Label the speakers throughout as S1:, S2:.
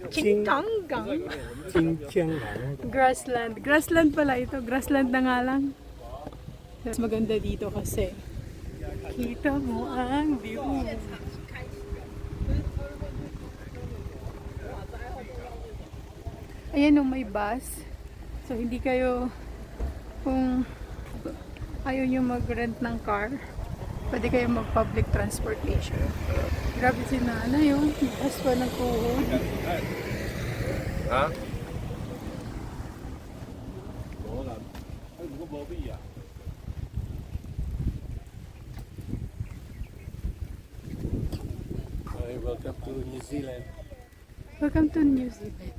S1: Chingchanggang.
S2: Chingchanggang.
S1: Grassland. Grassland pala ito. Grassland na nga lang. Mas maganda dito kasi kita mo ang view. Ayan may bus. So hindi kayo, kung ayaw nyo mag-rent ng car, pwede kayo mag-public transportation. Grabe si nanay yung bus pa ng tuhod.
S2: Ha? Welcome to New Zealand.
S1: Welcome to New Zealand.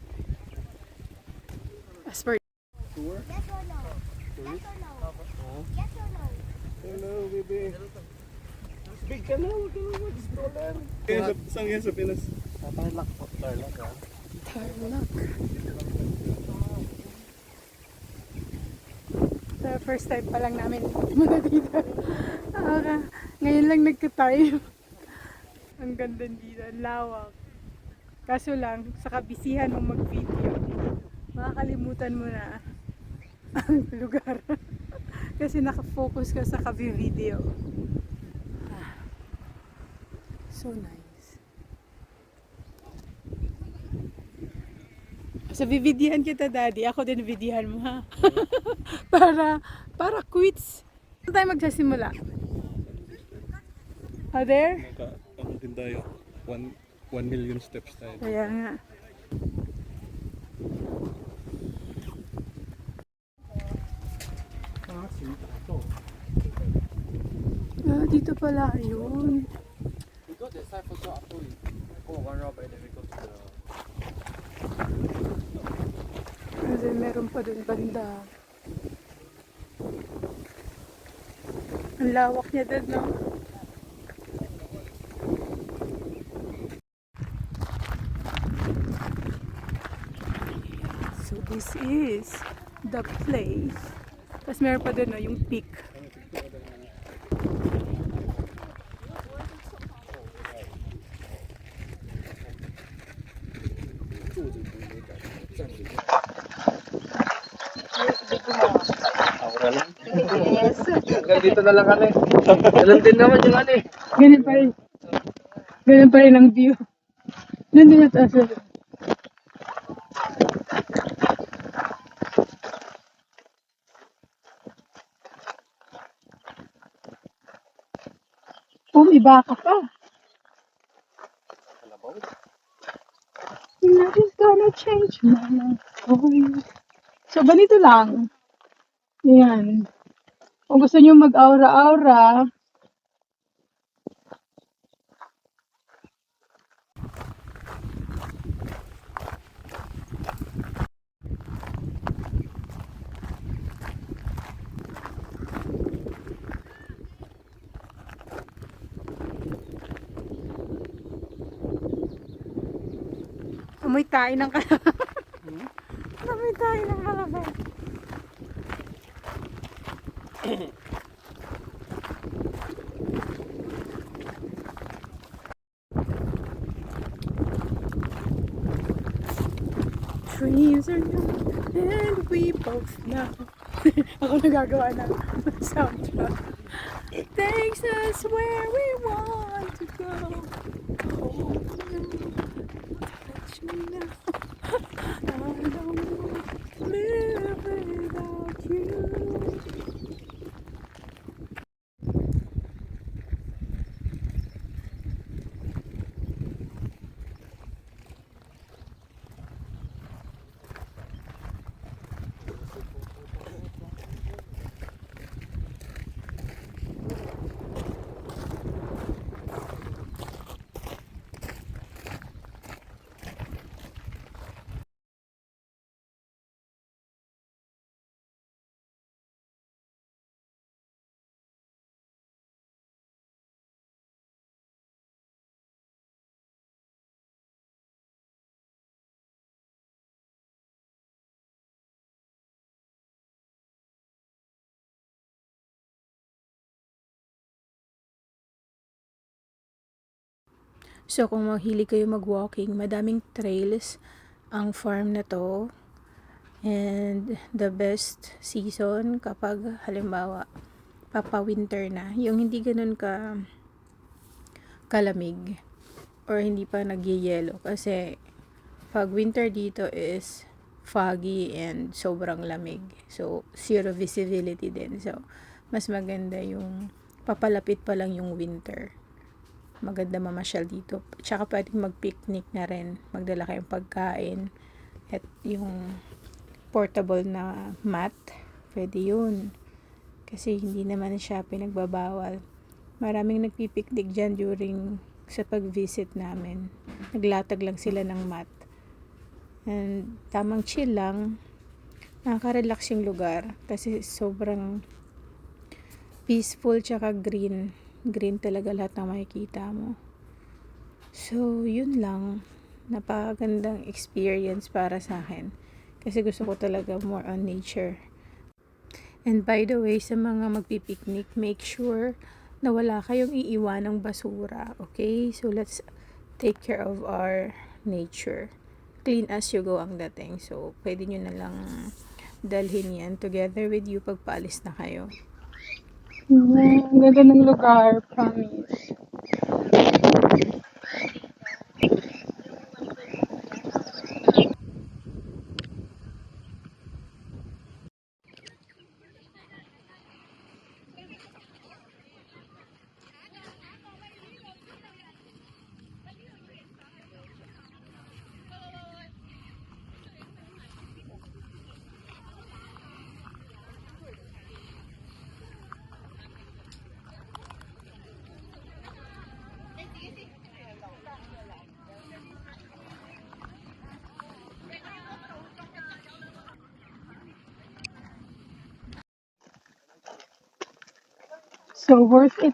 S1: As per
S2: Tour?
S3: Yes or no? Yes or no? Yes or no?
S2: Hello, baby. Big ka na, huwag ka na mag-stroller. Saan yan sa Pinas? Tarlac po. Tarlac, ha?
S1: Tarlac. So, first time pa lang namin muna dito. Ngayon lang nagka-time. Ang ganda dito, ang lawak. Kaso lang, sa kabisihan mong mag-video, makakalimutan mo na ang lugar. Kasi nakafocus ka sa kabi-video. So nice. So, bibidihan kita, Daddy. Ako din bidihan mo, ha? para quits. Saan tayo magsasimula? Oh, there?
S2: Ano din tayo? 1 million steps tayo.
S1: Kaya nga. Dito pala yun.
S4: We got that side photo after we go one round and then we go to the...
S1: Kasi meron pa dun banda. Ang lawak niya dun, no? So this is the place. Tapos meron pa dun, no, yung peak. Yes.
S4: Hanggang dito na lang kami. Ganun din naman yung ano eh.
S1: Ganun pa rin. Ganun pa rin ang view. Nandun yung taas. Iba ka pa. Nothing's gonna change my life. So, ganito lang. Yan. Kung gusto nyo mag-aura-aura, amoy tayo ng kalabang. Amoy tayo ng kalabang. Trees are young and we both know. Ako nagagawa na soundtrack. It takes us where we want to go. Hold me, touch me now. I don't want to live without you. So kung mahilig kayo mag-walking, madaming trails ang farm na to. And the best season kapag halimbawa papa-winter na, yung hindi ganun kalamig or hindi pa nagyeyelo, kasi pag winter dito is foggy and sobrang lamig, so zero visibility din. So mas maganda yung papalapit pa lang yung winter, maganda mamasyal dito. Tsaka pwedeng mag-picnic na rin, magdala kayong pagkain at yung portable na mat, pwede yun. Kasi hindi naman siya pinagbabawal. Maraming nagpipiknik dyan during sa pag-visit namin. Naglatag lang sila ng mat. And tamang chill lang. Nakaka-relax yung lugar. Kasi sobrang peaceful tsaka green. Green talaga lahat ng makikita mo. So, yun lang. Napakagandang experience para sa akin. Kasi gusto ko talaga more on nature. And by the way, sa mga magpipiknik, make sure na wala kayong iiwanang basura. Okay? So, let's take care of our nature. Clean as you go ang dating. So, pwede nyo na lang dalhin yan together with you pag paalis na kayo. Ang ganda ng lugar, promise. So, worth it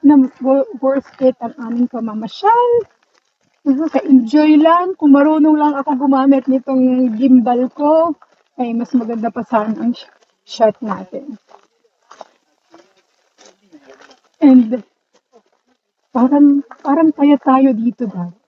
S1: ang aming pamamasyal. Nakaka-enjoy lang. Kung marunong lang ako gumamit nitong gimbal ko, ay mas maganda pa sana ang shot natin. And parang kaya tayo dito, guys.